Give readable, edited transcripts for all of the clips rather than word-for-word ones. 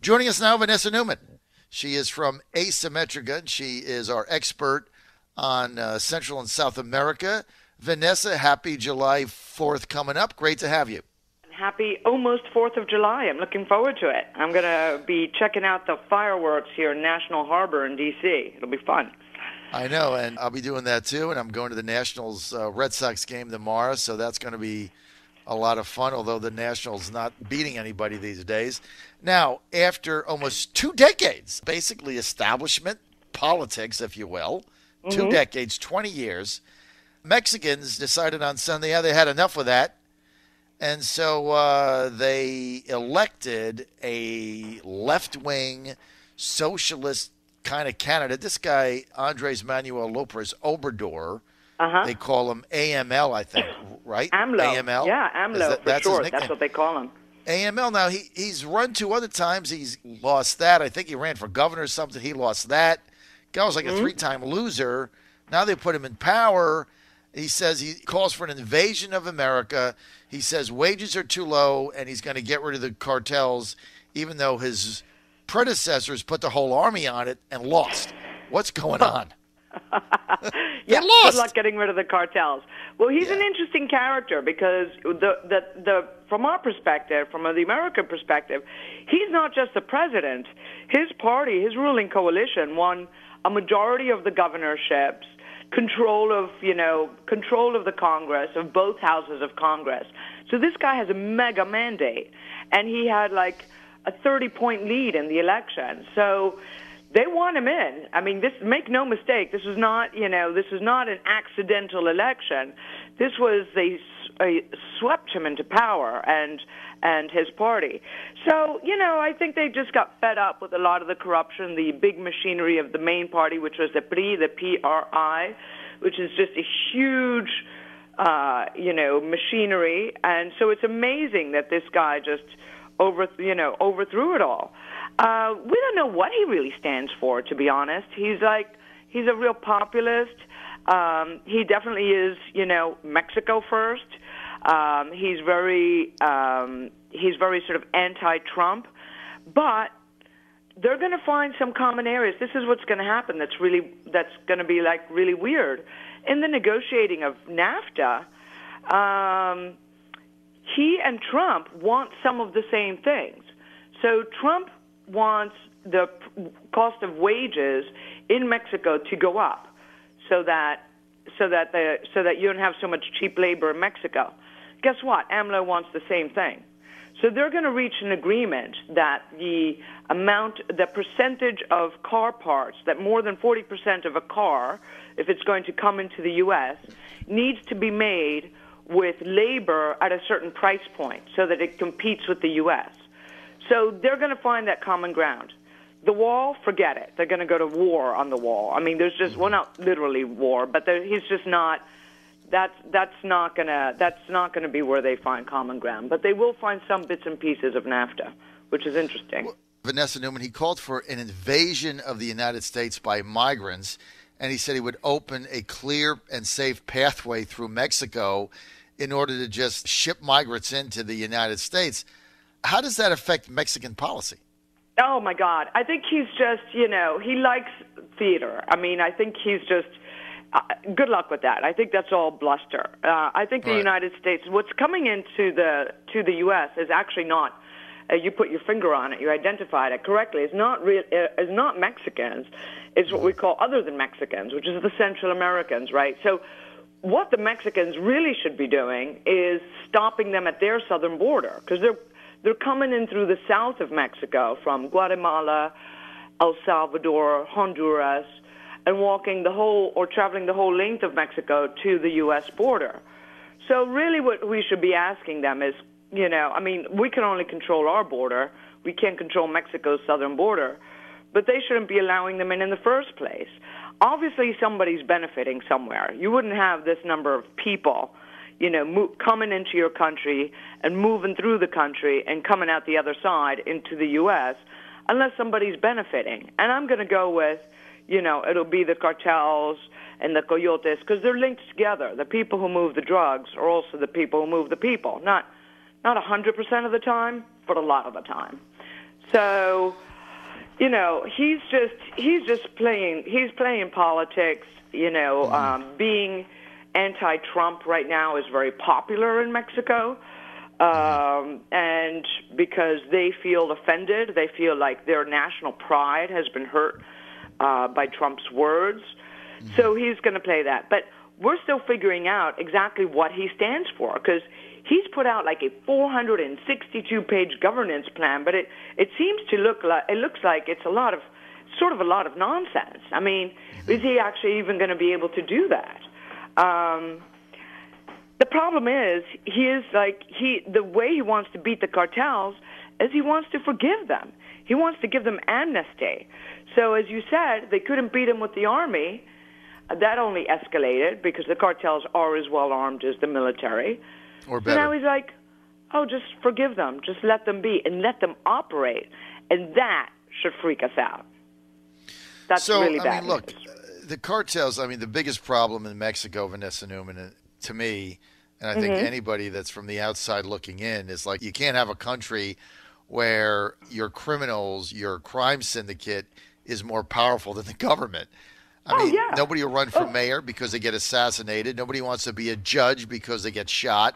Joining us now, Vanessa Neumann. She is from Asymmetrica, and she is our expert on Central and South America. Vanessa, happy July 4th coming up. Great to have you. Happy almost 4th of July. I'm looking forward to it. I'm going to be checking out the fireworks here in National Harbor in D.C. It'll be fun. I know, and I'll be doing that too, and I'm going to the Nationals Red Sox game tomorrow, so that's going to be a lot of fun, although the Nationals not beating anybody these days. Now, after almost 2 decades, basically establishment politics, if you will, 2 decades, 20 years, Mexicans decided on Sunday they had enough of that, and so they elected a left-wing socialist kind of candidate. This guy, Andres Manuel Lopez Obrador, they call him AML, I think, right? AMLO. AML? Yeah, AMLO, for short. That's what they call him. AML. Now, he's run 2 other times. He's lost that. I think he ran for governor or something. He lost that. Guy was like a 3-time loser. Now they put him in power. He says he calls for an invasion of America. He says wages are too low, and he's going to get rid of the cartels, even though his predecessors put the whole army on it and lost. What's going on? Yeah, lost. Good luck getting rid of the cartels. Well, he's an interesting character because from our perspective, from the American perspective, he's not just the president. His party, his ruling coalition, won a majority of the governorships, control of the Congress, of both houses of Congress. So this guy has a mega mandate, and he had like a 30-point lead in the election. So they want him in. I mean, make no mistake, this is not an accidental election. This was they swept him into power and his party. So, I think they just got fed up with a lot of the corruption, the big machinery of the main party, which was the PRI, the P-R-I, which is just a huge, machinery. And so it's amazing that this guy just overthrew it all. We don't know what he really stands for, to be honest. He's a real populist. He definitely is, Mexico first. He's very sort of anti-Trump, but they're going to find some common areas. This is what's going to happen. That's going to be like really weird. In the negotiating of NAFTA, he and Trump want some of the same things. So Trump wants the cost of wages in Mexico to go up, so that you don't have so much cheap labor in Mexico. Guess what? AMLO wants the same thing. So they're going to reach an agreement that the percentage of car parts, that more than 40% of a car, if it's going to come into the U.S., needs to be made with labor at a certain price point so that it competes with the U.S. So they're going to find that common ground. The wall, forget it. They're going to go to war on the wall. I mean, there's just, well, not literally war, but he's just not. That's not going to be where they find common ground. But they will find some bits and pieces of NAFTA, which is interesting. Well, Vanessa Neumann, he called for an invasion of the United States by migrants, and he said he would open a clear and safe pathway through Mexico in order to just ship migrants into the United States. How does that affect Mexican policy? Oh, my God. I think he's just, he likes theater. I mean, I think he's just, good luck with that. I think that's all bluster. I think the United States, what's coming into the U.S. is actually not, you put your finger on it, you identified it correctly. It's not Mexicans. It's what we call other than Mexicans, which is the Central Americans, right? So what the Mexicans really should be doing is stopping them at their southern border, because they're coming in through the south of Mexico from Guatemala, El Salvador, Honduras, and traveling the whole length of Mexico to the U.S. border. So really what we should be asking them is, we can only control our border. We can't control Mexico's southern border. But they shouldn't be allowing them in the first place. Obviously, somebody's benefiting somewhere. You wouldn't have this number of people coming into your country and moving through the country and coming out the other side into the U.S. unless somebody's benefiting. And I'm going to go with, it'll be the cartels and the coyotes because they're linked together. The people who move the drugs are also the people who move the people. Not 100% of the time, but a lot of the time. So, you know, he's playing politics. You know, being anti-Trump right now is very popular in Mexico. And because they feel offended, they feel like their national pride has been hurt by Trump's words. So he's going to play that. But we're still figuring out exactly what he stands for, because he's put out like a 462-page governance plan, but it seems to looks like it's a lot of nonsense. I mean, is he actually even going to be able to do that? The problem is the way he wants to beat the cartels is he wants to forgive them. He wants to give them amnesty. So as you said, they couldn't beat him with the army. That only escalated because the cartels are as well armed as the military. Or better. So now he's like, oh, just forgive them. Just let them be and let them operate. And that should freak us out. That's really bad. I mean, look, the cartels, I mean, the biggest problem in Mexico, Vanessa Neumann, to me, and I think anybody that's from the outside looking in, is like, you can't have a country where your criminals, your crime syndicate is more powerful than the government. I mean, nobody will run for mayor because they get assassinated. Nobody wants to be a judge because they get shot.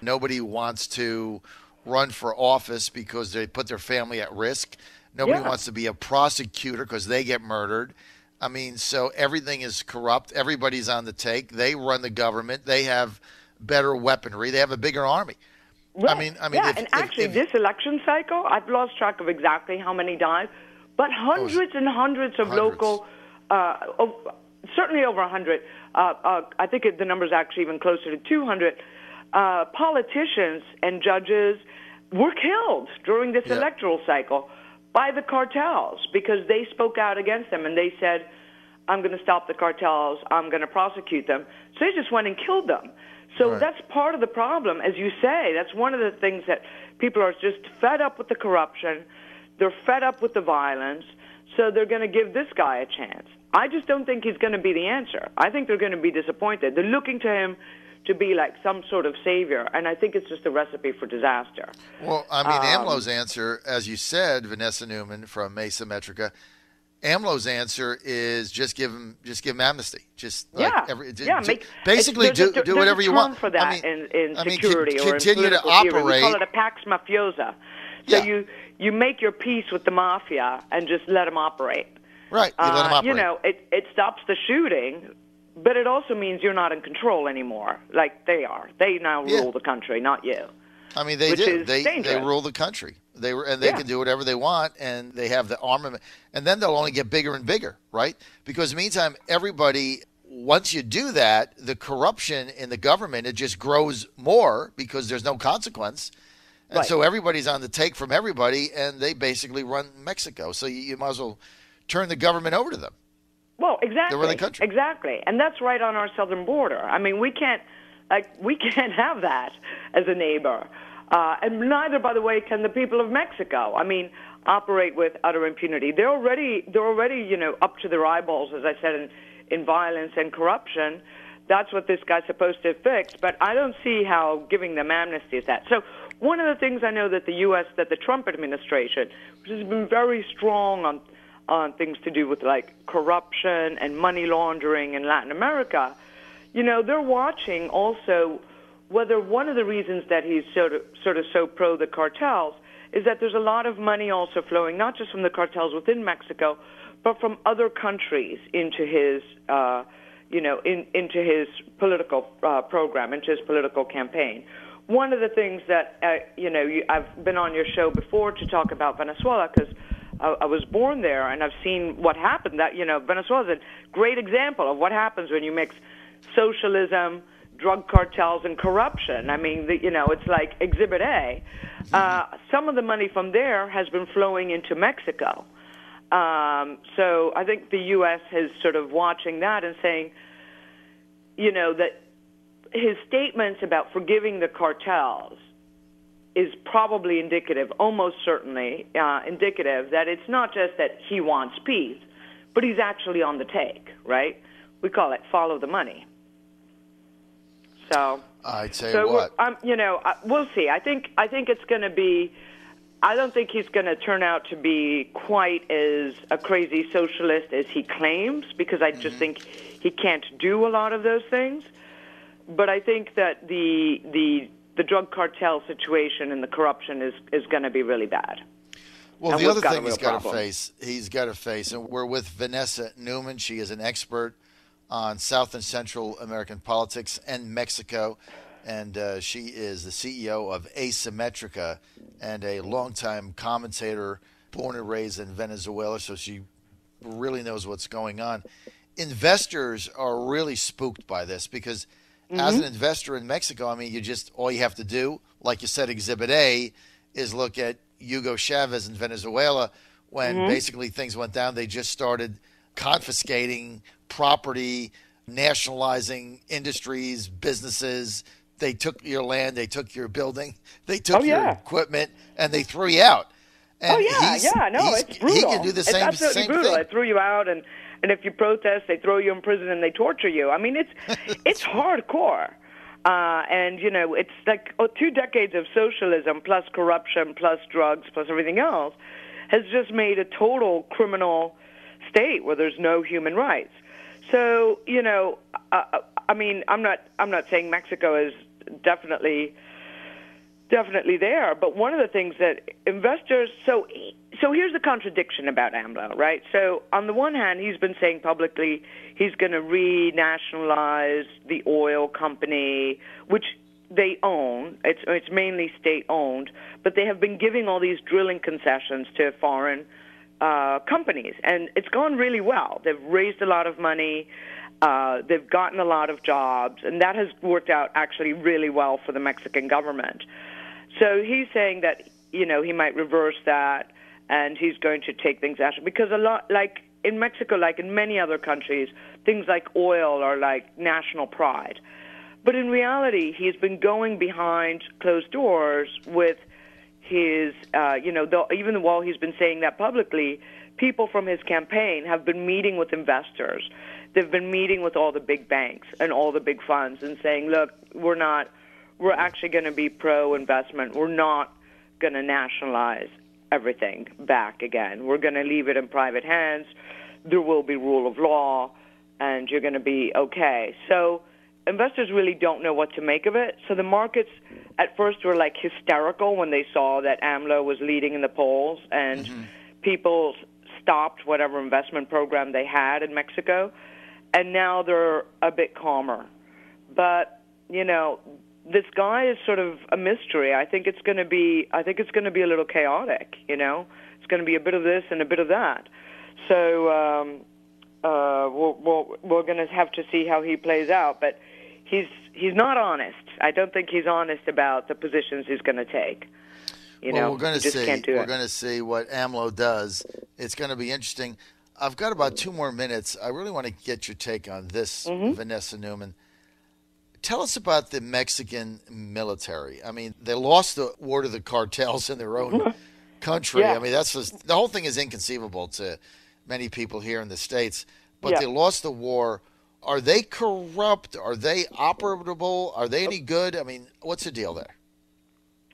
Nobody wants to run for office because they put their family at risk. Nobody wants to be a prosecutor because they get murdered. I mean, so everything is corrupt. Everybody's on the take. They run the government. They have better weaponry. They have a bigger army. Right. I mean, this election cycle, I've lost track of exactly how many died, but hundreds and hundreds of local, certainly over 100. I think the number's actually even closer to 200. Politicians and judges were killed during this electoral cycle by the cartels because they spoke out against them and they said, I'm going to stop the cartels, I'm going to prosecute them. So they just went and killed them. So that's part of the problem, as you say. That's one of the things that people are just fed up with the corruption. They're fed up with the violence. So they're going to give this guy a chance. I just don't think he's going to be the answer. I think they're going to be disappointed. They're looking to him to be like some sort of savior, and I think it's just a recipe for disaster. Well, I mean, AMLO's answer, as you said, Vanessa Neumann from Mesa Metrica, AMLO's answer is just give him amnesty. Basically do whatever you want. For that I mean, in security or continue in to operate. Theory. We call it a pax mafiosa. So you make your peace with the mafia and just let them operate. Right, you let them operate. You know, it stops the shooting, but it also means you're not in control anymore, like they are. They now rule the country, not you. I mean, they do. They rule the country. They can do whatever they want, and they have the armament. And then they'll only get bigger and bigger, right? Because meantime, everybody, once you do that, the corruption in the government, it just grows more because there's no consequence. And so everybody's on the take from everybody, and they basically run Mexico. So you might as well turn the government over to them. Well, exactly. They run the country. Exactly. And that's right on our southern border. I mean, we can't have that as a neighbor. And neither, by the way, can the people of Mexico. I mean, operate with utter impunity. They're already, you know, up to their eyeballs, as I said, in violence and corruption. That's what this guy's supposed to fix. But I don't see how giving them amnesty is that. So one of the things I know that the Trump administration, which has been very strong on things to do with like corruption and money laundering in Latin America, you know, they're watching also whether one of the reasons that he's sort of so pro the cartels is that there's a lot of money also flowing, not just from the cartels within Mexico, but from other countries into his, into his political program, into his political campaign. One of the things that, I've been on your show before to talk about Venezuela because I was born there and I've seen what happened. That, you know, Venezuela is a great example of what happens when you mix socialism, drug cartels, and corruption. I mean, it's like Exhibit A. Some of the money from there has been flowing into Mexico. So I think the U.S. is sort of watching that and saying, you know, that his statements about forgiving the cartels is probably indicative, almost certainly indicative, that it's not just that he wants peace, but he's actually on the take, right? We call it follow the money. So I'd say what? we'll see. I think it's going to be. I don't think he's going to turn out to be quite as a crazy socialist as he claims, because I just think he can't do a lot of those things. But I think that the drug cartel situation and the corruption is going to be really bad. Well, and the other thing he's got to face, and we're with Vanessa Neumann. She is an expert on South and Central American politics and Mexico, and she is the CEO of Asymmetrica and a longtime commentator, born and raised in Venezuela, so she really knows what's going on. Investors are really spooked by this because as an investor in Mexico, I mean, all you have to do, like you said, Exhibit A, is look at Hugo Chavez in Venezuela. When basically things went down, they just started confiscating property, nationalizing industries, businesses. They took your land, they took your building, they took your equipment, and they threw you out. And it's brutal. He can do the same thing. It's absolutely brutal. They threw you out, and if you protest, they throw you in prison and they torture you. I mean, it's hardcore. And, it's like 2 decades of socialism plus corruption plus drugs plus everything else has just made a total criminal state where there's no human rights. So, I mean, I'm not saying Mexico is definitely there, but one of the things that investors, so here's the contradiction about AMLO, right? So on the one hand, he's been saying publicly he's going to renationalize the oil company, which they own. It's mainly state-owned, but they have been giving all these drilling concessions to foreign companies, and it's gone really well. They've raised a lot of money. They've gotten a lot of jobs, and that has worked out actually really well for the Mexican government. So he's saying that, he might reverse that, and he's going to take things out. Because a lot, like in Mexico, like in many other countries, things like oil are like national pride. But in reality, he's been going behind closed doors with his, even while he's been saying that publicly, people from his campaign have been meeting with investors. They've been meeting with all the big banks and all the big funds and saying, look, we're actually going to be pro-investment. We're not going to nationalize everything back again. We're going to leave it in private hands. There will be rule of law, and you're going to be okay. So investors really don't know what to make of it. So the markets at first were like hysterical when they saw that AMLO was leading in the polls, and people stopped whatever investment program they had in Mexico. And now they're a bit calmer. But, this guy is sort of a mystery. I think it's going to be a little chaotic, It's going to be a bit of this and a bit of that. So we're going to have to see how he plays out. But he's not honest. I don't think he's honest about the positions he's going to take. Well, we're going to see. We're going to see what AMLO does. It's going to be interesting. I've got about 2 more minutes. I really want to get your take on this, Vanessa Neumann. Tell us about the Mexican military. I mean, they lost the war to the cartels in their own country. Yeah. I mean, the whole thing is inconceivable to many people here in the States. But they lost the war. Are they corrupt? Are they operable? Are they any good? I mean, what's the deal there?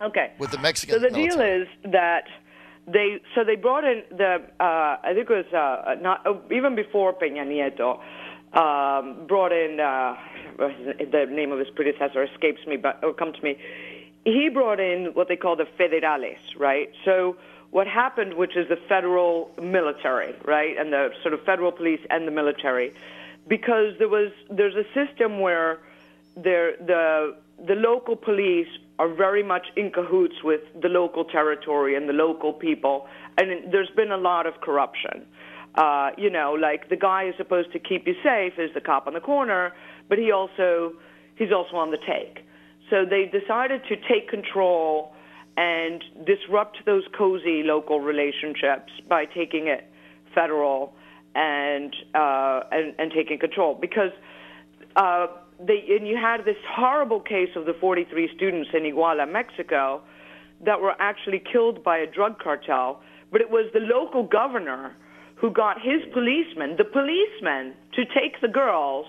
Okay. With the Mexican military. Deal is that they brought in I think it was not even before Peña Nieto brought in the name of his predecessor escapes me, but it'll come to me. He brought in what they call the federales, right? So what happened, which is the federal military, right, and the sort of federal police and the military, because there's a system where the local police are very much in cahoots with the local territory and the local people, and there's been a lot of corruption. Like the guy who's supposed to keep you safe is the cop on the corner, but he's also on the take. So they decided to take control and disrupt those cozy local relationships by taking it federal and taking control, because you had this horrible case of the 43 students in Iguala, Mexico, that were actually killed by a drug cartel, but it was the local governor who got his policemen to take the girls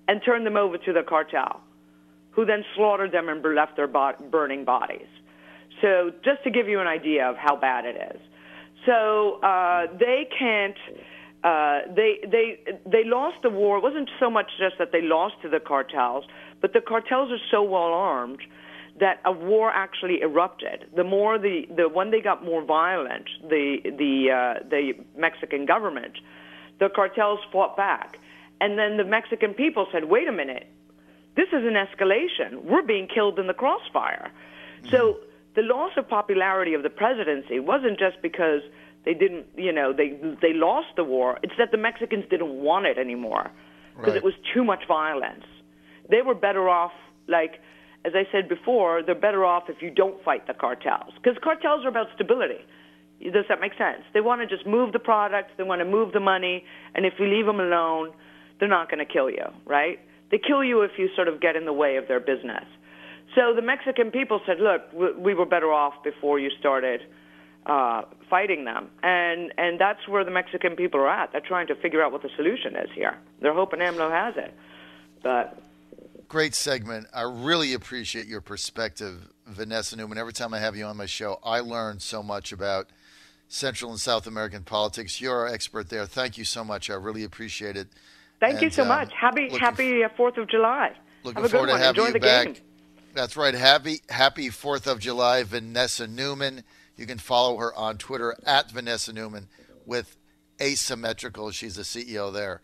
and turn them over to the cartel, who then slaughtered them and left their burning bodies. So just to give you an idea of how bad it is. So they can't. They lost the war. It wasn't so much just that they lost to the cartels, but the cartels are so well armed that a war actually erupted. The more when they got more violent, the Mexican government, the cartels fought back, and then the Mexican people said, "Wait a minute, this is an escalation. We're being killed in the crossfire." Mm-hmm. So the loss of popularity of the presidency wasn't just because they didn't, they lost the war. It's that the Mexicans didn't want it anymore because it was too much violence. They were better off, like, as I said before, they're better off if you don't fight the cartels, because cartels are about stability. Does that make sense? They want to just move the product, they want to move the money, and if you leave them alone, they're not going to kill you, right? They kill you if you sort of get in the way of their business. So the Mexican people said, look, we were better off before you started fighting them. And that's where the Mexican people are at. They're trying to figure out what the solution is here. They're hoping AMLO has it. But great segment. I really appreciate your perspective, Vanessa Neumann. Every time I have you on my show, I learn so much about Central and South American politics. You're our expert there. Thank you so much. I really appreciate it. Thank you so much. Happy 4th of July. Looking forward to having you back. That's right. Happy 4th of July, Vanessa Neumann. You can follow her on Twitter at Vanessa Neumann with Asymmetrical. She's the CEO there.